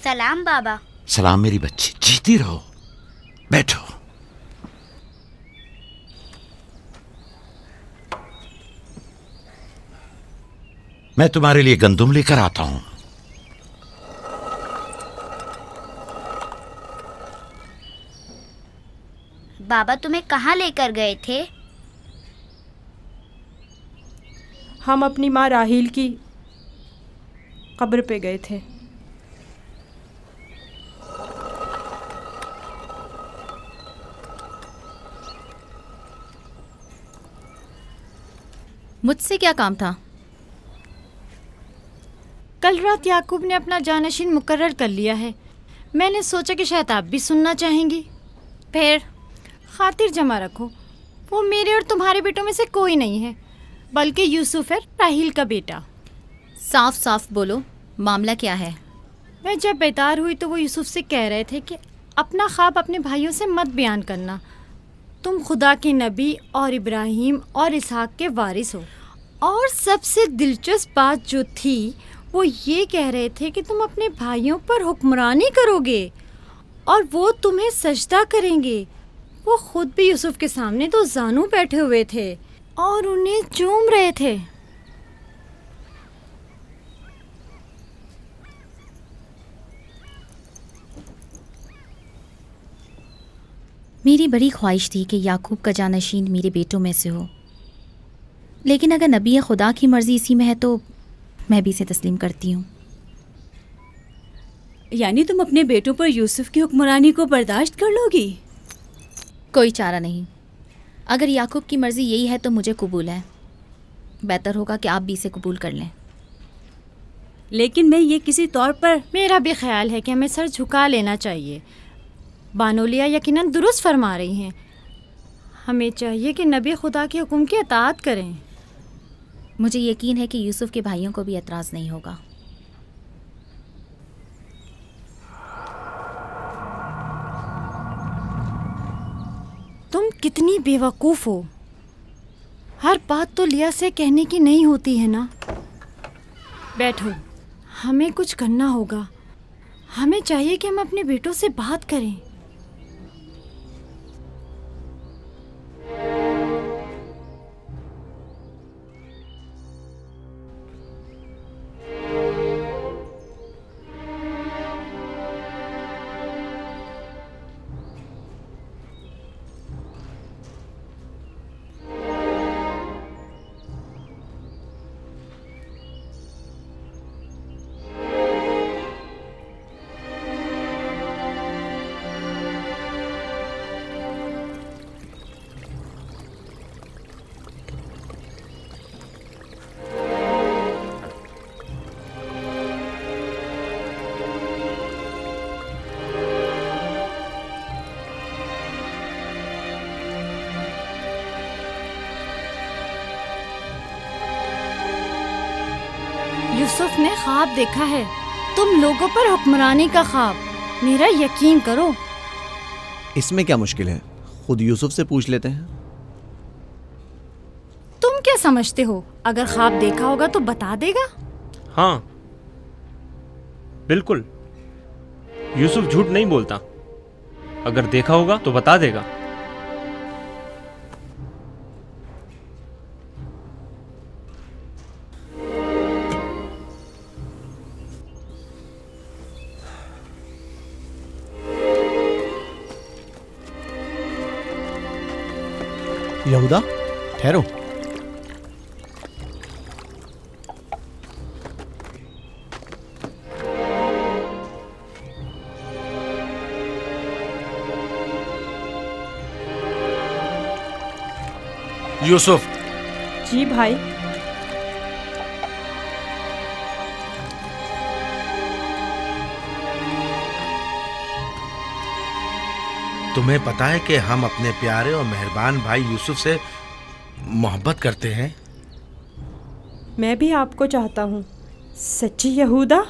सलाम बाबा। सलाम मेरी बच्ची, जीती रहो। बैठो। मैं तुम्हारे लिए गंदुम लेकर आता हूं। बाबा तुम्हें कहाँ लेकर गए थे? हम अपनी माँ राहील की कब्र पे गए थे। मुझसे क्या काम था? कल रात याकूब ने अपना जानशीन मुकर्रर कर लिया है। मैंने सोचा कि शायद आप भी सुनना चाहेंगी। फिर खातिर जमा रखो, वो मेरे और तुम्हारे बेटों में से कोई नहीं है, बल्कि यूसुफ है, राहील का बेटा। साफ साफ बोलो, मामला क्या है? मैं जब बेदार हुई तो वो यूसुफ से कह रहे थे कि अपना ख्वाब अपने भाइयों से मत बयान करना। तुम खुदा के नबी और इब्राहिम और इसहाक के वारिस हो। और सबसे दिलचस्प बात जो थी वो ये कह रहे थे कि तुम अपने भाइयों पर हुक्मरानी करोगे और वो तुम्हें सजदा करेंगे। वो खुद भी यूसुफ के सामने तो जानू बैठे हुए थे और उन्हें चूम रहे थे। मेरी बड़ी ख्वाहिश थी कि याकूब का जानशीन मेरे बेटों में से हो, लेकिन अगर नबी खुदा की मर्जी इसी में है तो मैं भी इसे तस्लीम करती हूँ। यानी तुम अपने बेटों पर यूसुफ की हुक्मरानी को बर्दाश्त कर लोगी? कोई चारा नहीं। अगर याकूब की मर्जी यही है तो मुझे कबूल है। बेहतर होगा कि आप भी इसे कबूल कर लें। लेकिन मैं ये किसी तौर पर... मेरा भी ख्याल है कि हमें सर झुका लेना चाहिए। बानोलिया यकीनन दुरुस्त फरमा रही हैं। हमें चाहिए कि नबी खुदा के हुक्म की अताअत करें। मुझे यकीन है कि यूसुफ के भाइयों को भी एतराज़ नहीं होगा। तुम कितनी बेवकूफ़ हो। हर बात तो लिया से कहने की नहीं होती है ना। बैठो, हमें कुछ करना होगा। हमें चाहिए कि हम अपने बेटों से बात करें। यूसुफ ने ख्वाब देखा है, तुम लोगों पर हुक्मरानी का ख्वाब। मेरा यकीन करो। इसमें क्या मुश्किल है, खुद यूसुफ से पूछ लेते हैं। तुम क्या समझते हो, अगर ख्वाब देखा होगा तो बता देगा? हाँ बिल्कुल, यूसुफ झूठ नहीं बोलता। अगर देखा होगा तो बता देगा। यहूदा, ठहरो। यूसुफ। जी भाई। तुम्हें पता है कि हम अपने प्यारे और मेहरबान भाई यूसुफ से मोहब्बत करते हैं। मैं भी आपको चाहता हूँ। सच्ची यहूदा,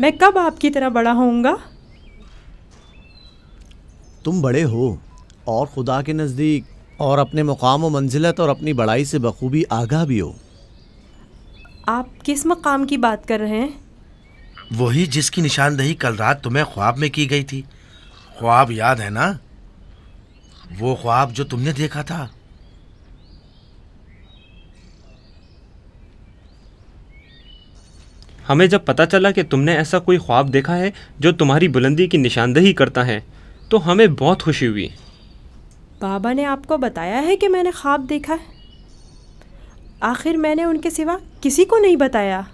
मैं कब आपकी तरह बड़ा होऊंगा? तुम बड़े हो और खुदा के नज़दीक और अपने मुकाम व मंजिलत और अपनी बड़ाई से बखूबी आगाह भी हो। आप किस मकाम की बात कर रहे हैं? वही जिसकी निशानदही कल रात तुम्हें ख्वाब में की गई थी। ख्वाब याद है ना? वो ख्वाब जो तुमने देखा था। हमें जब पता चला कि तुमने ऐसा कोई ख्वाब देखा है जो तुम्हारी बुलंदी की निशानदही करता है तो हमें बहुत खुशी हुई। बाबा ने आपको बताया है कि मैंने ख्वाब देखा है? आखिर मैंने उनके सिवा किसी को नहीं बताया।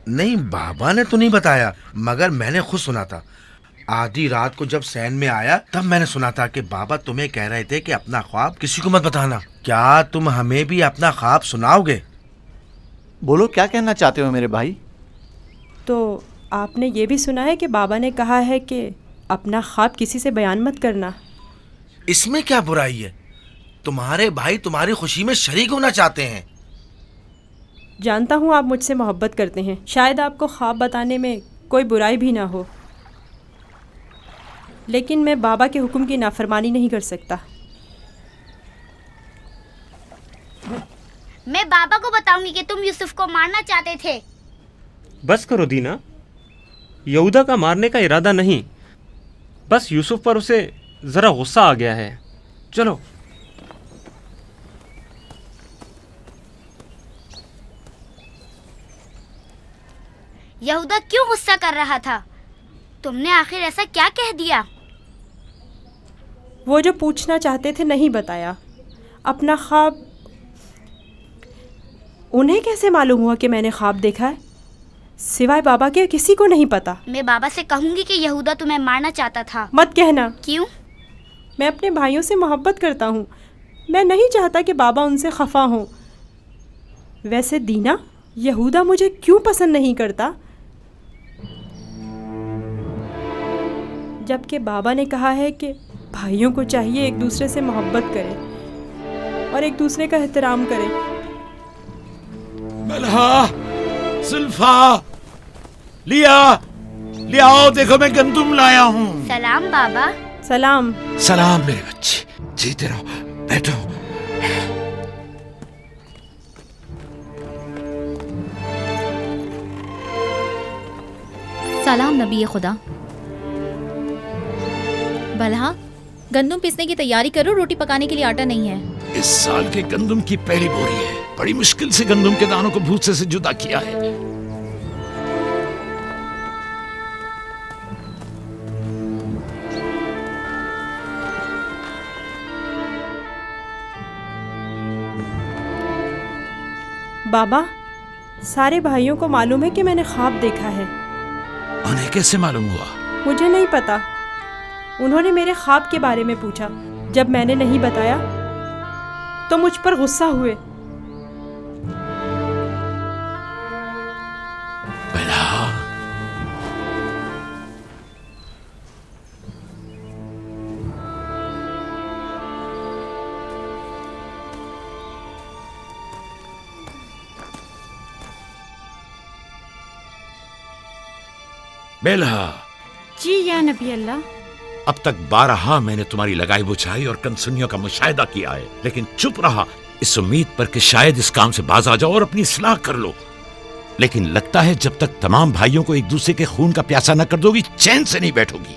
नहीं, बाबा ने तो नहीं बताया, मगर मैंने खुद सुना था। आधी रात को जब सैन में आया तब मैंने सुना था कि बाबा तुम्हें कह रहे थे कि अपना ख्वाब किसी को मत बताना। क्या तुम हमें भी अपना ख्वाब सुनाओगे? बोलो, क्या कहना चाहते हो मेरे भाई? तो आपने ये भी सुना है कि बाबा ने कहा है कि अपना ख्वाब किसी से बयान मत करना। इसमें क्या बुराई है? तुम्हारे भाई तुम्हारी खुशी में शरीक होना चाहते हैं। जानता हूँ आप मुझसे मोहब्बत करते हैं, शायद आपको ख्वाब बताने में कोई बुराई भी ना हो, लेकिन मैं बाबा के हुक्म की नाफरमानी नहीं कर सकता। मैं बाबा को बताऊंगी कि तुम यूसुफ को मारना चाहते थे। बस करो दीना, यहूदा का मारने का इरादा नहीं, बस यूसुफ पर उसे ज़रा गुस्सा आ गया है। चलो। यहूदा क्यों गुस्सा कर रहा था? तुमने आखिर ऐसा क्या कह दिया? वो जो पूछना चाहते थे नहीं बताया। अपना ख्वाब उन्हें कैसे मालूम हुआ कि मैंने ख्वाब देखा है? सिवाय बाबा के किसी को नहीं पता। मैं बाबा से कहूंगी कि यहूदा तुम्हें मारना चाहता था। मत कहना। क्यों? मैं अपने भाइयों से मोहब्बत करता हूँ। मैं नहीं चाहता कि बाबा उनसे खफा हों। वैसे दीना, यहूदा मुझे क्यों पसंद नहीं करता? जबकि बाबा ने कहा है कि भाइयों को चाहिए एक दूसरे से मोहब्बत करें और एक दूसरे का एहतराम करें। मलहा, जुल्फा, लियाओ, देखो मैं गंदुम लाया हूँ। सलाम बाबा। सलाम। सलाम मेरे बच्चे, जीते रहो, बैठो। सलाम नबी खुदा। बलहा, गंदम पीसने की तैयारी करो, रोटी पकाने के लिए आटा नहीं है। इस साल के गंदुम की पहली बोरी है। बड़ी मुश्किल से गंदुम के दानों को भूसे से जुदा किया है। बाबा, सारे भाइयों को मालूम है कि मैंने ख्वाब देखा है। उन्हें कैसे मालूम हुआ? मुझे नहीं पता। उन्होंने मेरे ख्वाब के बारे में पूछा। जब मैंने नहीं बताया तो मुझ पर गुस्सा हुए। बेलहा, जी या नबी अल्लाह। अब तक 12 मैंने तुम्हारी लगाई बुझाई और कनसुनियों का मुशाहिदा किया है, लेकिन चुप रहा इस उम्मीद पर कि शायद इस काम से बाज आ जाओ और अपनी इस्लाह कर लो। लेकिन लगता है जब तक तमाम भाइयों को एक दूसरे के खून का प्यासा न कर दोगी, चैन से नहीं बैठोगी।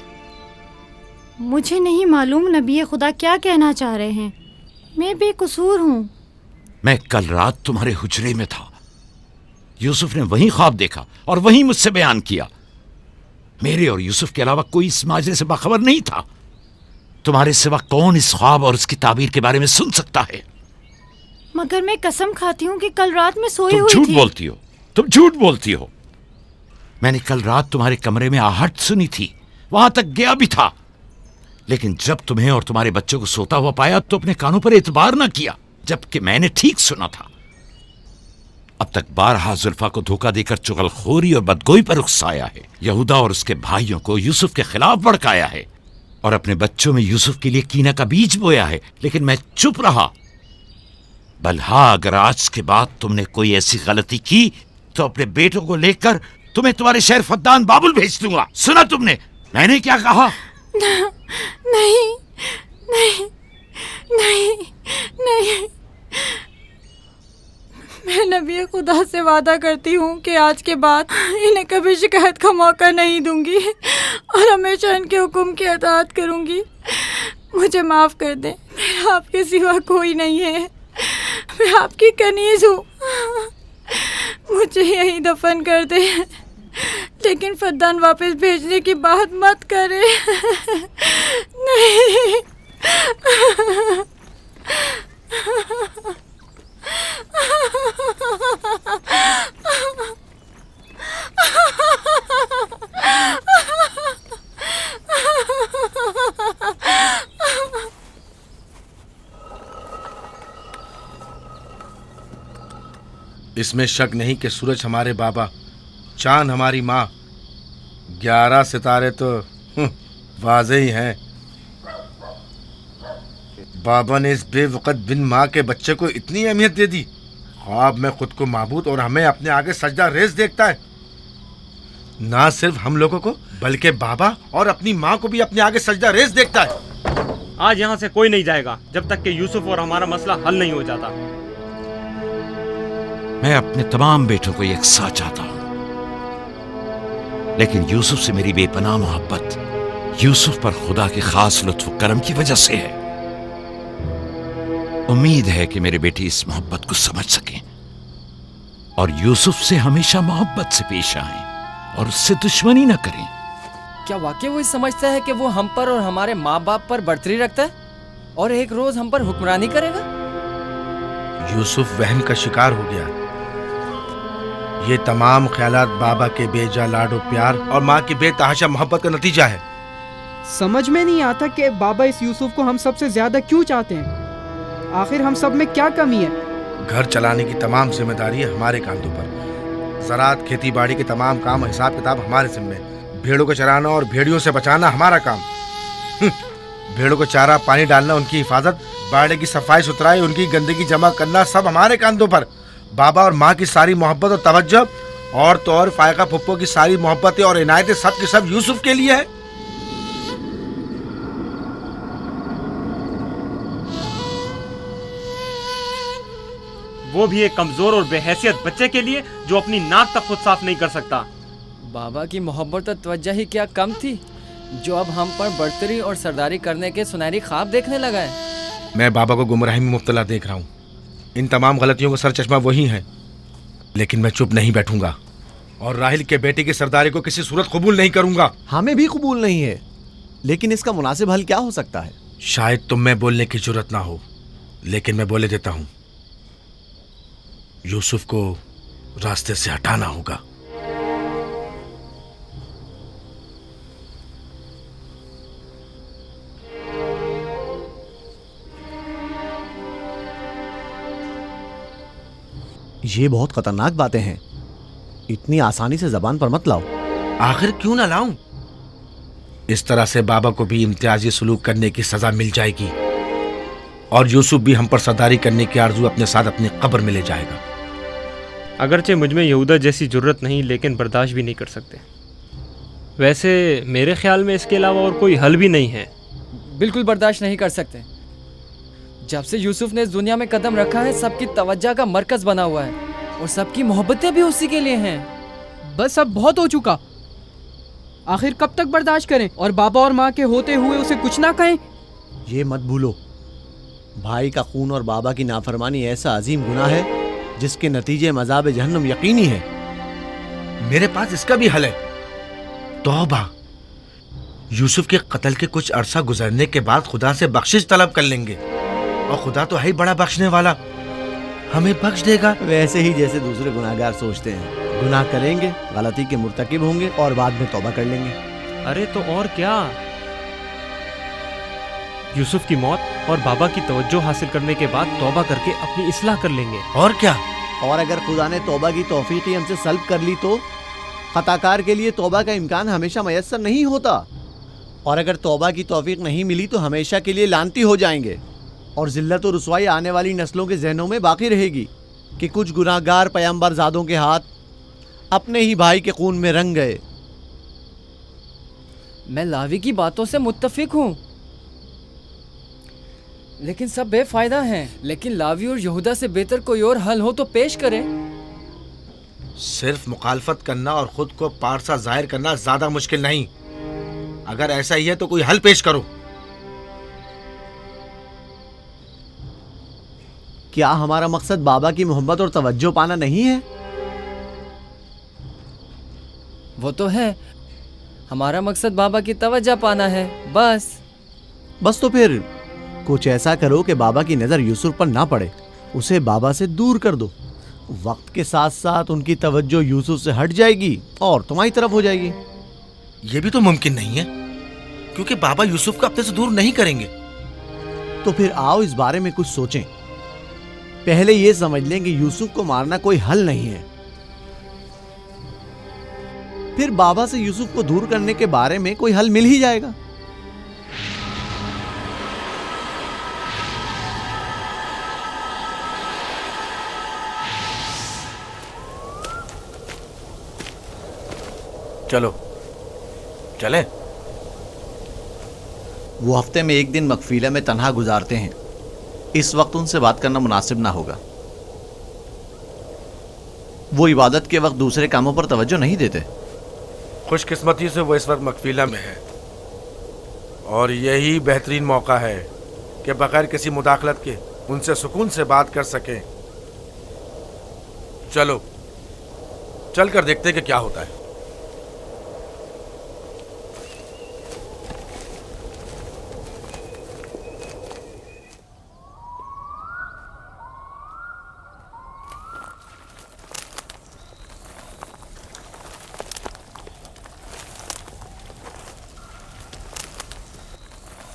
मुझे नहीं मालूम नबी खुदा क्या कहना चाह रहे हैं। मैं बेकसूर हूँ। मैं कल रात तुम्हारे हुजरे में था। यूसुफ ने वही ख्वाब देखा और वही मुझसे बयान किया। मेरे और यूसुफ के अलावा कोई इस माजरे से बाखबर नहीं था। तुम्हारे सिवा कौन इस ख्वाब और उसकी ताबीर के बारे में सुन सकता है? मगर मैं कसम खाती हूँ कि कल रात में सोई हुई झूठ थी। बोलती हो, तुम झूठ बोलती हो। मैंने कल रात तुम्हारे कमरे में आहट सुनी थी, वहां तक गया भी था, लेकिन जब तुम्हें और तुम्हारे बच्चों को सोता हुआ पाया तो अपने कानों पर एतबार न किया, जबकि मैंने ठीक सुना था। अब तक 12 जुल्फा को धोखा देकर चुगलखोरी और बदगोई पर उकसाया है। यहूदा और उसके भाइयों को यूसुफ के खिलाफ भड़काया है और अपने बच्चों में यूसुफ के लिए कीना का बीज बोया है, लेकिन मैं चुप रहा। बल्हा, अगर आज के बाद तुमने कोई ऐसी गलती की तो अपने बेटों को लेकर तुम्हें तुम्हारे शहर फद्दान बाबुल भेज दूंगा। सुना तुमने मैंने क्या कहा? नहीं नहीं नहीं नहीं। मैं नबी खुदा से वादा करती हूँ कि आज के बाद इन्हें कभी शिकायत का मौका नहीं दूंगी और हमेशा इनके हुक्म की अताअत करूँगी। मुझे माफ़ कर दें, मेरा आपके सिवा कोई नहीं है, मैं आपकी कनीज़ हूँ। मुझे यहीं दफन कर दें, लेकिन फद्दान वापस भेजने की बात मत करें। नहीं। इसमें शक नहीं कि सूरज हमारे बाबा, चांद हमारी माँ, 11 सितारे तो वाज़े ही हैं। बाबा ने इस बेवकत बिन माँ के बच्चे को इतनी अहमियत दे दी। ख्वाब में खुद को माबूद और हमें अपने आगे सजदा रेज़ देखता है। ना सिर्फ हम लोगों को बल्कि बाबा और अपनी माँ को भी अपने आगे सजदा रेज़ देखता है। आज यहाँ से कोई नहीं जाएगा जब तक कि यूसुफ और हमारा मसला हल नहीं हो जाता। मैं अपने तमाम बेटों को यकसा चाहता हूं, लेकिन यूसुफ से मेरी बेपनाह मोहब्बत यूसुफ पर खुदा के खास लुत्फ करम की वजह से है। उम्मीद है कि मेरे बेटे इस मोहब्बत को समझ सकें और यूसुफ से हमेशा मोहब्बत से पेश आएं और उससे दुश्मनी न करें। क्या वाकई वो समझता है कि वो हम पर और हमारे माँ बाप पर बर्तरी रखता है और एक रोज हम पर हुक्मरानी करेगा? यूसुफ वहम का शिकार हो गया। ये तमाम ख्यालात बाबा के बेजा लाडो प्यार और माँ की बेतहाशा मोहब्बत का नतीजा है। समझ में नहीं आता कि बाबा इस यूसुफ को हम सबसे ज्यादा क्यों चाहते हैं। आखिर हम सब में क्या कमी है? घर चलाने की तमाम जिम्मेदारी है हमारे कांधों पर। ज़राअत, खेती बाड़ी के तमाम काम, हिसाब किताब हमारे जिम्मे। भेड़ों को चराना और भेड़ियों से बचाना हमारा काम। भेड़ों को चारा पानी डालना, उनकी हिफाजत, बाड़े की सफाई सुथराई, उनकी गंदगी जमा करना, सब हमारे कांधों पर। बाबा और माँ की सारी मोहब्बत और तवज्जो, और तो और फायका फुप्पो की सारी मोहब्बतें और इनायतें सब के सब यूसुफ के लिए है। वो भी एक कमजोर और बेहैसियत बच्चे के लिए जो अपनी नाक तक खुद साफ नहीं कर सकता। बाबा की मोहब्बत और तवज्जो ही क्या कम थी जो अब हम पर बर्तरी और सरदारी करने के सुनहरी ख्वाब देखने लगा है। मैं बाबा को गुमराही में मुब्तला देख रहा हूँ। इन तमाम गलतियों का सर चश्मा वही है, लेकिन मैं चुप नहीं बैठूंगा और राहिल के बेटे की सरदारी को किसी सूरत कबूल नहीं करूंगा। हमें भी कबूल नहीं है, लेकिन इसका मुनासिब हल क्या हो सकता है? शायद तुम में बोलने की जरूरत ना हो, लेकिन मैं बोले देता हूँ। यूसुफ को रास्ते से हटाना होगा। ये बहुत खतरनाक बातें हैं, इतनी आसानी से जबान पर मत लाओ। आखिर क्यों ना लाऊं? इस तरह से बाबा को भी इम्तियाजी सलूक करने की सजा मिल जाएगी और यूसुफ भी हम पर सरदारी करने की आरजू अपने साथ अपनी कब्र में ले जाएगा। अगरचे मुझमें यहूदा जैसी जरूरत नहीं, लेकिन बर्दाश्त भी नहीं कर सकते। वैसे मेरे ख्याल में इसके अलावा और कोई हल भी नहीं है। बिल्कुल बर्दाश्त नहीं कर सकते। जब से यूसुफ ने इस दुनिया में कदम रखा है, सबकी तवज्जो का मरकज बना हुआ है और सबकी मोहब्बतें भी उसी के लिए हैं। बस अब बहुत हो चुका। आखिर कब तक बर्दाश्त करें और बाबा और माँ के होते हुए उसे कुछ ना कहें? ये मत भूलो, भाई का खून और बाबा की नाफरमानी ऐसा अजीम गुनाह है जिसके नतीजे मज़ाब जहन्नम यकीनी है। मेरे पास इसका भी हल है, तौबा। यूसुफ के कत्ल के कुछ अरसा गुजरने के बाद खुदा से बख्शिश तलब कर लेंगे और खुदा तो है ही बड़ा बख्शने वाला, हमें बख्श देगा। वैसे ही जैसे दूसरे गुनाहगार सोचते हैं, गुनाह करेंगे, गलती के मुर्तकिब होंगे और बाद में तौबा कर लेंगे। अरे तो और क्या, यूसुफ की मौत और बाबा की तवज्जो हासिल करने के बाद तौबा करके अपनी इस्लाह कर लेंगे। और क्या, और अगर खुदा ने तौबा की तौफीक ही हमसे सल्ब कर ली तो खताकार के लिए तौबा का इम्कान हमेशा मयस्सर नहीं होता, और अगर तौबा की तौफीक नहीं मिली तो हमेशा के लिए लानती हो जाएंगे और जिल्लत और रुसवाई आने वाली नस्लों के जहनों में बाकी रहेगी कि कुछ गुनाहगार पैगंबर ज़ादों के हाथ अपने ही भाई के खून में रंग गए। मैं लावी की बातों से मुत्तफिक हूँ। लेकिन सब बेफायदा हैं। लेकिन लावी और यहूदा से बेहतर कोई और हल हो तो पेश करें। सिर्फ मुखालफत करना और खुद को पारसा जाहिर करना ज्यादा मुश्किल नहीं। अगर ऐसा ही है तो कोई हल पेश करो। क्या हमारा मकसद बाबा की मोहब्बत और तवज्जो पाना नहीं है? वो तो है, हमारा मकसद बाबा की तवज्जो पाना है, बस तो फिर कुछ ऐसा करो कि बाबा की नज़र यूसुफ पर ना पड़े, उसे बाबा से दूर कर दो। वक्त के साथ साथ उनकी तवज्जो यूसुफ से हट जाएगी और तुम्हारी तरफ हो जाएगी। ये भी तो मुमकिन नहीं है, क्योंकि बाबा यूसुफ को अपने से दूर नहीं करेंगे। तो फिर आओ इस बारे में कुछ सोचें। पहले ये समझ लें कि यूसुफ को मारना कोई हल नहीं है। फिर बाबा से यूसुफ को दूर करने के बारे में कोई हल मिल ही जाएगा। चलो चले। वो हफ्ते में एक दिन मकफीला में तन्हा गुजारते हैं। इस वक्त उनसे बात करना मुनासिब ना होगा। वो इबादत के वक्त दूसरे कामों पर तवज्जो नहीं देते। खुशकिस्मती से वो इस वक्त मकफीला में है और यही बेहतरीन मौका है कि बगैर किसी मुदाखलत के उनसे सुकून से बात कर सकें। चलो चल कर देखते कि क्या होता है।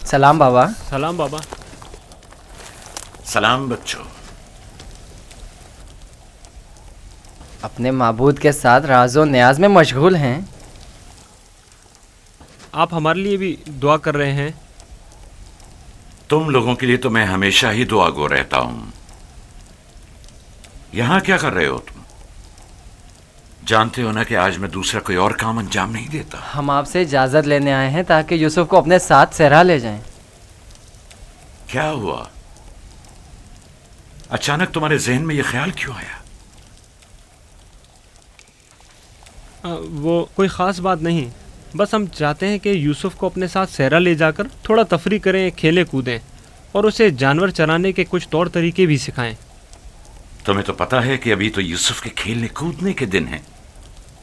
सलाम बाबा। सलाम बाबा। सलाम बच्चों। अपने माबूद के साथ राज़ो न्याज में मशगूल हैं। आप हमारे लिए भी दुआ कर रहे हैं। तुम लोगों के लिए तो मैं हमेशा ही दुआगो रहता हूं। यहां क्या कर रहे हो तुम? जानते हो ना कि आज मैं दूसरा कोई और काम अंजाम नहीं देता। हम आपसे इजाज़त लेने आए हैं ताकि यूसुफ को अपने साथ सहरा ले जाएं। क्या हुआ? अचानक तुम्हारे जहन में यह ख्याल क्यों आया? वो कोई ख़ास बात नहीं, बस हम चाहते हैं कि यूसुफ को अपने साथ सहरा ले जाकर थोड़ा तफरी करें, खेलें कूदें और उसे जानवर चराने के कुछ तौर तरीके भी सिखाएं। तुम्हें तो पता है कि अभी तो यूसुफ के खेलने कूदने के दिन हैं।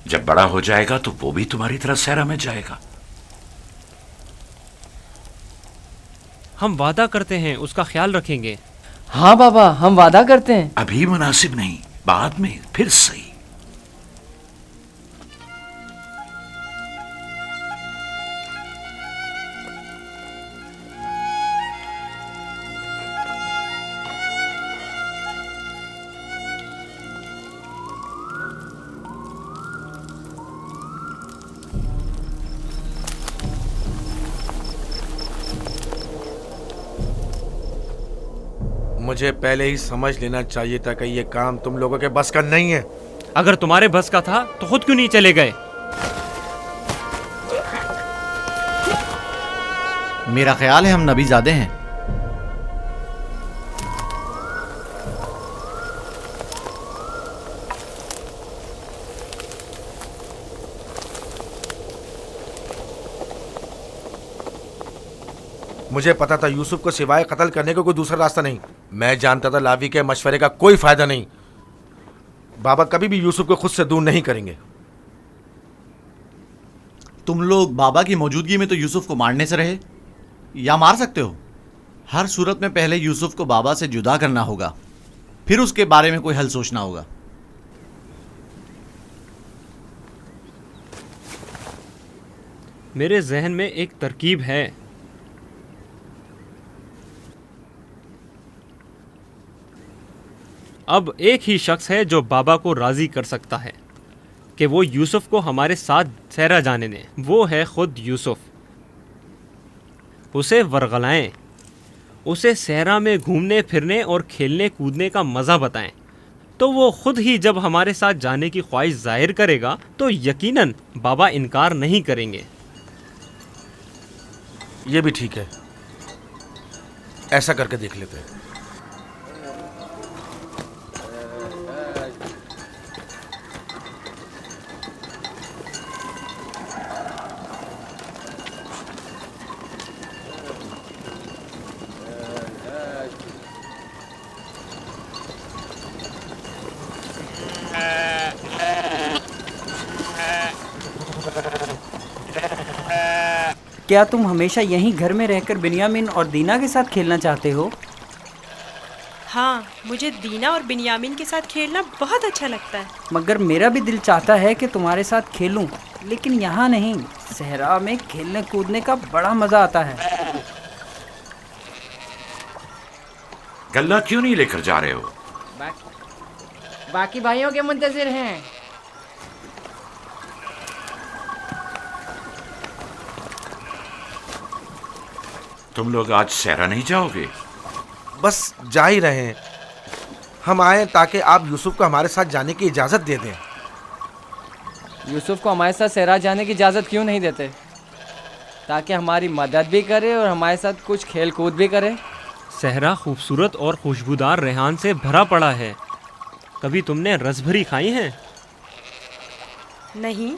जब बड़ा हो जाएगा तो वो भी तुम्हारी तरह सहरा में जाएगा। हम वादा करते हैं उसका ख्याल रखेंगे। हाँ बाबा, हम वादा करते हैं। अभी मुनासिब नहीं, बाद में फिर सही। मुझे पहले ही समझ लेना चाहिए था कि ये काम तुम लोगों के बस का नहीं है। अगर तुम्हारे बस का था तो खुद क्यों नहीं चले गए? मेरा ख्याल है हम नबीज़ादे हैं। मुझे पता था यूसुफ को सिवाय कत्ल करने का कोई दूसरा रास्ता नहीं। मैं जानता था लावी के मशवरे का कोई फायदा नहीं। बाबा कभी भी यूसुफ को खुद से दूर नहीं करेंगे। तुम लोग बाबा की मौजूदगी में तो यूसुफ को मारने से रहे या मार सकते हो। हर सूरत में पहले यूसुफ को बाबा से जुदा करना होगा, फिर उसके बारे में कोई हल सोचना होगा। मेरे जहन में एक तरकीब है। अब एक ही शख्स है जो बाबा को राज़ी कर सकता है कि वो यूसुफ को हमारे साथ सहरा जाने दें। वो है खुद यूसुफ। उसे वरगलाएं, उसे सहरा में घूमने फिरने और खेलने कूदने का मज़ा बताएं, तो वो खुद ही जब हमारे साथ जाने की ख्वाहिश जाहिर करेगा तो यकीनन बाबा इनकार नहीं करेंगे। ये भी ठीक है। ऐसा करके देख लेते हैं। क्या तुम हमेशा यहीं घर में रहकर बिन्यामिन और दीना के साथ खेलना चाहते हो? हाँ, मुझे दीना और बिन्यामिन के साथ खेलना बहुत अच्छा लगता है। मगर मेरा भी दिल चाहता है कि तुम्हारे साथ खेलूं, लेकिन यहाँ नहीं। सहरा में खेलने कूदने का बड़ा मजा आता है। गल्ला क्यों नहीं लेकर जा रहे हो? बाकी भाइयों के मुंतजिर हैं। तुम लोग आज सहरा नहीं जाओगे? बस जा ही रहे हैं। हम आए ताकि आप यूसुफ को हमारे साथ जाने की इजाज़त दे दें। यूसुफ को हमारे साथ सहरा जाने की इजाज़त क्यों नहीं देते? ताकि हमारी मदद भी करे और हमारे साथ कुछ खेल कूद भी करे। सहरा खूबसूरत और खुशबूदार रेहान से भरा पड़ा है। कभी तुमने रसभरी खाई हैं? नहीं,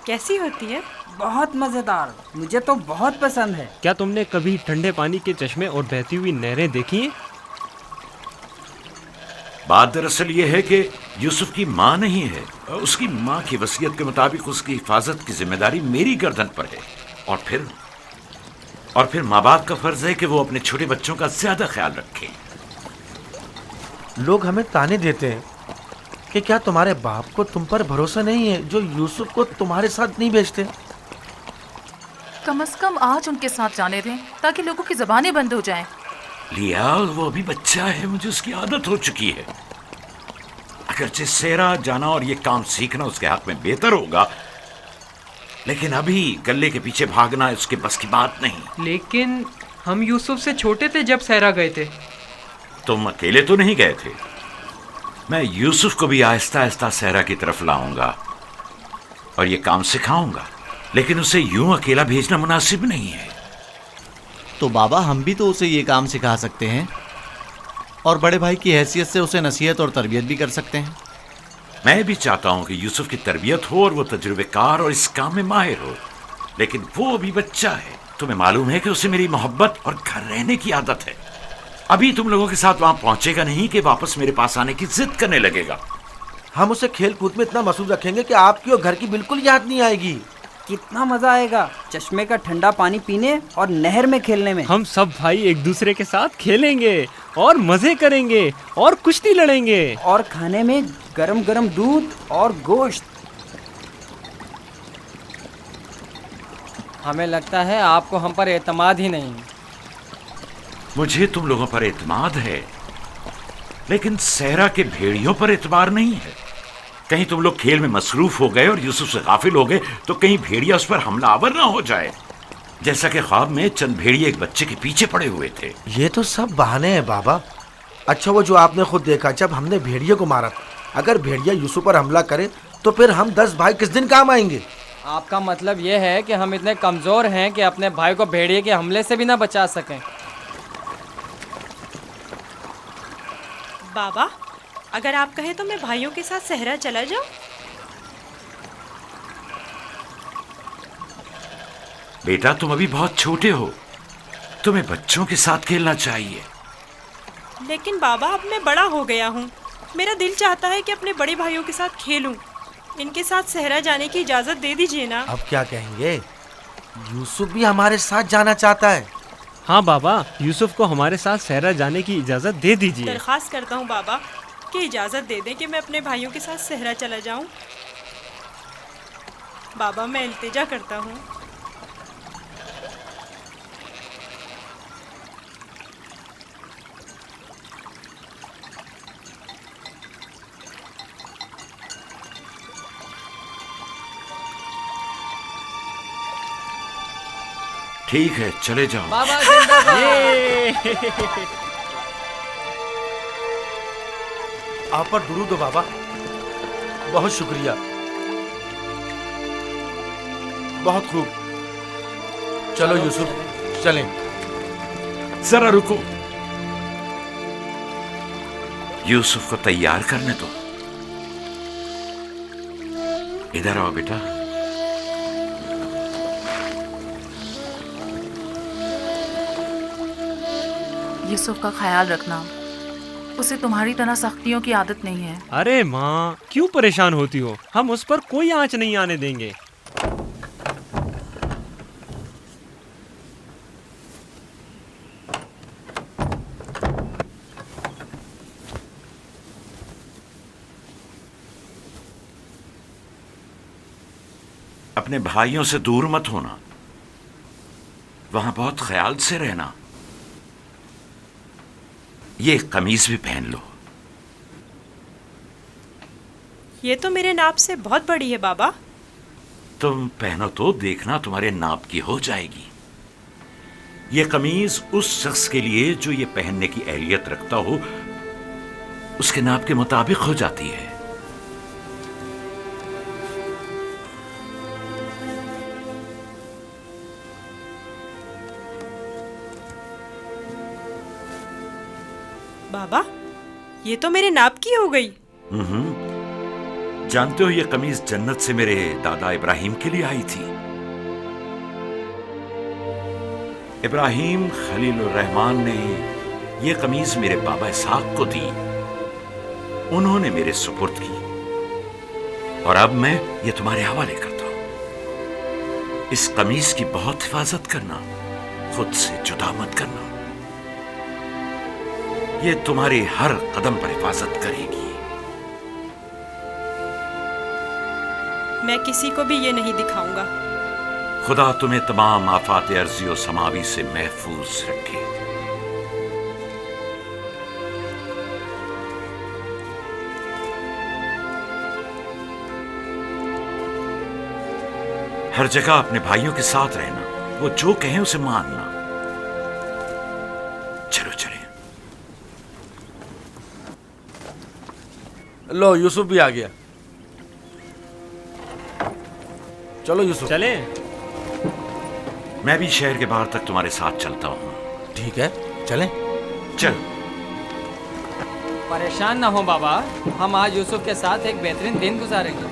कैसी होती है? बहुत मज़ेदार, मुझे तो बहुत पसंद है। क्या तुमने कभी ठंडे पानी के चश्मे और बहती हुई नहरें देखी हैं? बात दरअसल ये है कि यूसुफ की माँ नहीं है। उसकी माँ की वसीयत के मुताबिक उसकी हिफाजत की जिम्मेदारी मेरी गर्दन पर है। और फिर माँ बाप का फर्ज है कि वो अपने छोटे बच्चों का ज्यादा ख्याल रखें। लोग हमें ताने देते हैं कि क्या तुम्हारे बाप को तुम पर भरोसा नहीं है जो यूसुफ को तुम्हारे साथ नहीं भेजते? कम से कम आज उनके साथ जाने दें ताकि लोगों की ज़बानें बंद हो जाएं। लिया, वो अभी बच्चा है, मुझे उसकी आदत हो चुकी है। अगरचे सहरा जाना और ये काम सीखना उसके हक में बेहतर होगा, लेकिन अभी गल्ले के पीछे भागना उसके बस की बात नहीं। लेकिन हम यूसुफ से छोटे थे जब सहरा गए थे। तुम अकेले तो नहीं गए थे। मैं यूसुफ को भी आहिस्ता आहिस्ता सहरा की तरफ लाऊंगा और ये काम सिखाऊंगा, लेकिन उसे यूं अकेला भेजना मुनासिब नहीं है। तो बाबा, हम भी तो उसे ये काम सिखा सकते हैं और बड़े भाई की हैसियत से उसे नसीहत और तरबियत भी कर सकते हैं। मैं भी चाहता हूं कि यूसुफ की तरबियत हो और वो तजुर्बेकार और इस काम में माहिर हो, लेकिन वो अभी बच्चा है। तुम्हें मालूम है कि उसे मेरी मोहब्बत और घर रहने की आदत है। अभी तुम लोगों के साथ वहां पहुंचेगा नहीं कि वापस मेरे पास आने की जिद करने लगेगा। हम उसे खेल कूद में इतना मसरूफ रखेंगे कि आपकी और घर की बिल्कुल याद नहीं आएगी। कितना मजा आएगा चश्मे का ठंडा पानी पीने और नहर में खेलने में। हम सब भाई एक दूसरे के साथ खेलेंगे और मजे करेंगे और कुश्ती लड़ेंगे और खाने में गरम गरम दूध और गोश्त। हमें लगता है आपको हम पर एतमाद ही नहीं। मुझे तुम लोगों पर एतमाद है, लेकिन सहरा के भेड़ियों पर एतबार नहीं है। कहीं तुम लोग खेल में मसरूफ हो गए और यूसुफ से गाफिल हो गए तो कहीं भेड़िया उस पर हमलावर ना हो जाए, जैसा कि ख्वाब में चंद भेड़िए एक बच्चे के पीछे पड़े हुए थे। ये तो सब बहाने हैं बाबा। अच्छा, वो जो आपने खुद देखा जब हमने भेड़िए को मारा था, अगर भेड़िया यूसुफ पर हमला करे तो फिर हम 10 भाई किस दिन काम आएंगे? आपका मतलब ये है कि हम इतने कमजोर हैं कि अपने भाई को भेड़िए के हमले से भी ना बचा सकें। बाबा, अगर आप कहें तो मैं भाइयों के साथ सहरा चला जाऊं? बेटा, तुम अभी बहुत छोटे हो, तुम्हें बच्चों के साथ खेलना चाहिए। लेकिन बाबा, अब मैं बड़ा हो गया हूँ। मेरा दिल चाहता है कि अपने बड़े भाइयों के साथ खेलूं। इनके साथ सहरा जाने की इजाज़त दे दीजिए ना। अब क्या कहेंगे? यूसुफ भी हमारे साथ जाना चाहता है। हाँ बाबा, यूसुफ को हमारे साथ सहरा जाने की इजाज़त दे दीजिए। दरख्वास्त करता हूँ बाबा कि इजाज़त दे दें कि मैं अपने भाइयों के साथ सहरा चला जाऊँ। बाबा, मैं इल्तिजा करता हूँ। ठीक है, चले जाओ। बाबा जिंदाबाद। आप पर दुरूद हो बाबा, बहुत शुक्रिया, बहुत खूब। चलो यूसुफ, चलें। जरा रुको, यूसुफ को तैयार करने दो। इधर आओ बेटा। यूसुफ का ख्याल रखना, उसे तुम्हारी तरह सख्तियों की आदत नहीं है। अरे माँ, क्यों परेशान होती हो? हम उस पर कोई आंच नहीं आने देंगे। अपने भाइयों से दूर मत होना, वहां बहुत ख्याल से रहना। ये कमीज भी पहन लो। ये तो मेरे नाप से बहुत बड़ी है बाबा। तुम पहनो तो देखना तुम्हारे नाप की हो जाएगी। ये कमीज उस शख्स के लिए जो ये पहनने की अहलियत रखता हो, उसके नाप के मुताबिक हो जाती है। बाबा, ये तो मेरे नाप की हो गई। जानते हो, ये कमीज जन्नत से मेरे दादा इब्राहिम के लिए आई थी। इब्राहिम खलीलुर रहमान ने ये कमीज मेरे बाबा इसहाक को दी। उन्होंने मेरे सुपुर्द की और अब मैं ये तुम्हारे हवाले करता हूं। इस कमीज की बहुत हिफाजत करना, खुद से जुदा मत करना। ये तुम्हारी हर कदम पर हिफाजत करेगी। मैं किसी को भी ये नहीं दिखाऊंगा। खुदा तुम्हें तमाम आफात अर्जी और समावी से महफूज रखे। हर जगह अपने भाइयों के साथ रहना, वो जो कहें उसे मानना। चलो चले। लो, यूसुफ भी आ गया। चलो यूसुफ। चले। मैं भी शहर के बाहर तक तुम्हारे साथ चलता हूँ। ठीक है, चलें। चल। परेशान ना हो बाबा, हम आज यूसुफ के साथ एक बेहतरीन दिन गुजारेंगे।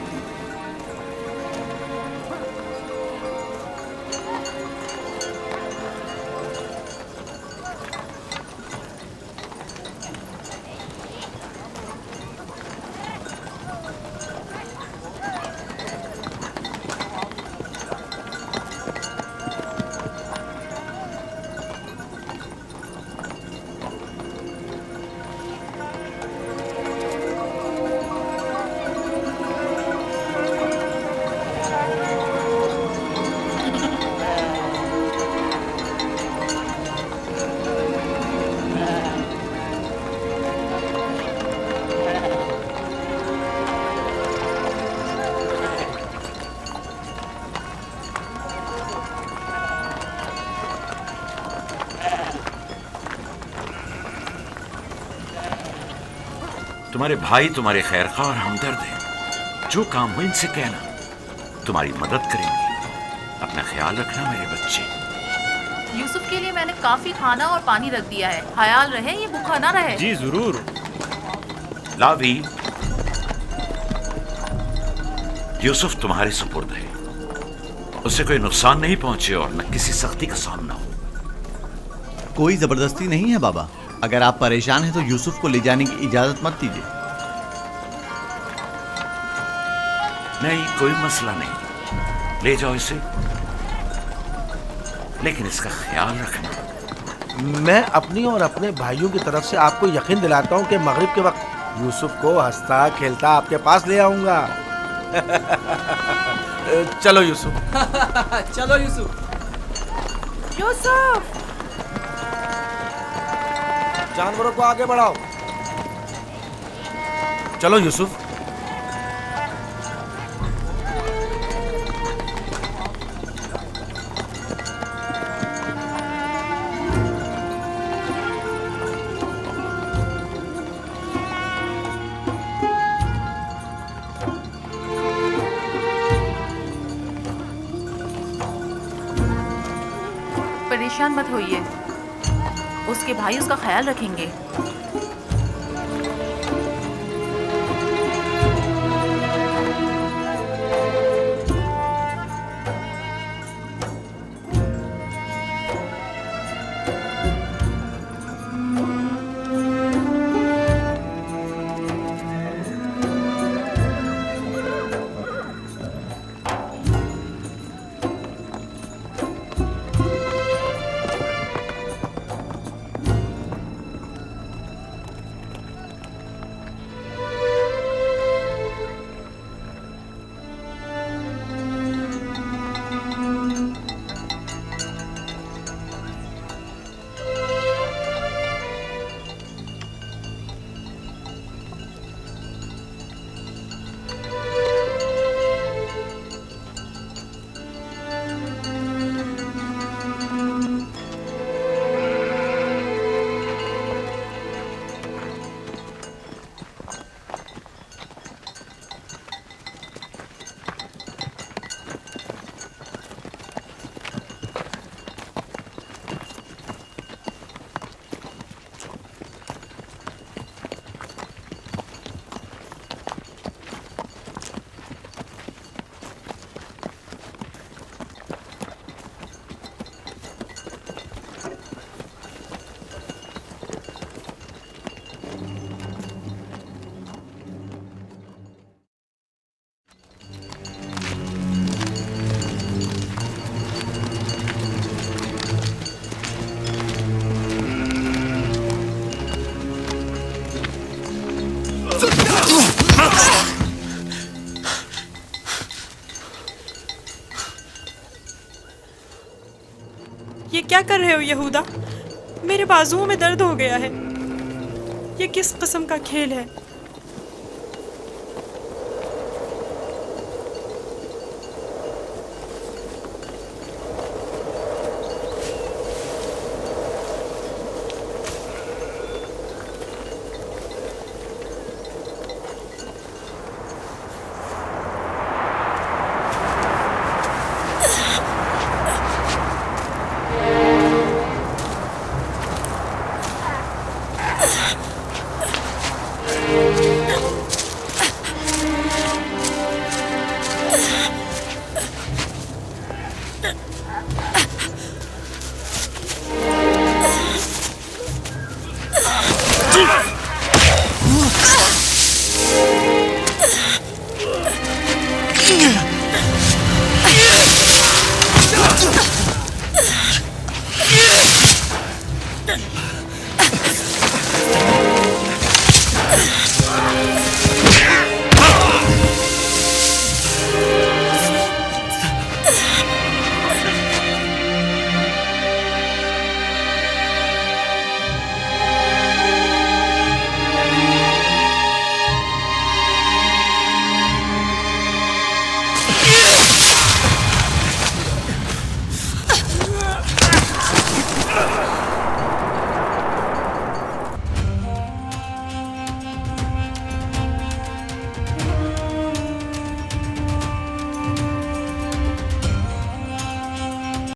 तुम्हारे भाई तुम्हारे खैरखा और हमदर्द हैं। जो काम हो इनसे कहना, तुम्हारी मदद करेंगे। अपना ख्याल रखना मेरे बच्चे। यूसुफ के लिए मैंने काफी खाना और पानी रख दिया है। ख्याल रहे ये भूखा ना रहे। जी जरूर। लावी, यूसुफ तुम्हारे सुपुर्द है। उसे कोई नुकसान नहीं पहुंचे और न किसी सख्ती का सामना हो। कोई जबरदस्ती नहीं है बाबा। अगर आप परेशान हैं तो यूसुफ को ले जाने की इजाजत मत दीजिए। नहीं, कोई मसला नहीं, ले जाओ इसे, लेकिन इसका ख्याल रखना। मैं अपनी और अपने भाइयों की तरफ से आपको यकीन दिलाता हूँ कि मगरिब के वक्त यूसुफ को हंसता खेलता आपके पास ले आऊंगा। चलो यूसुफ। चलो यूसुफ। यूसुफ, जानवरों को आगे बढ़ाओ। चलो यूसुफ। परेशान मत होइए, उसके भाई उसका ख्याल रखेंगे। ये क्या कर रहे हो यहूदा? मेरे बाजुओं में दर्द हो गया है। ये किस किस्म का खेल है?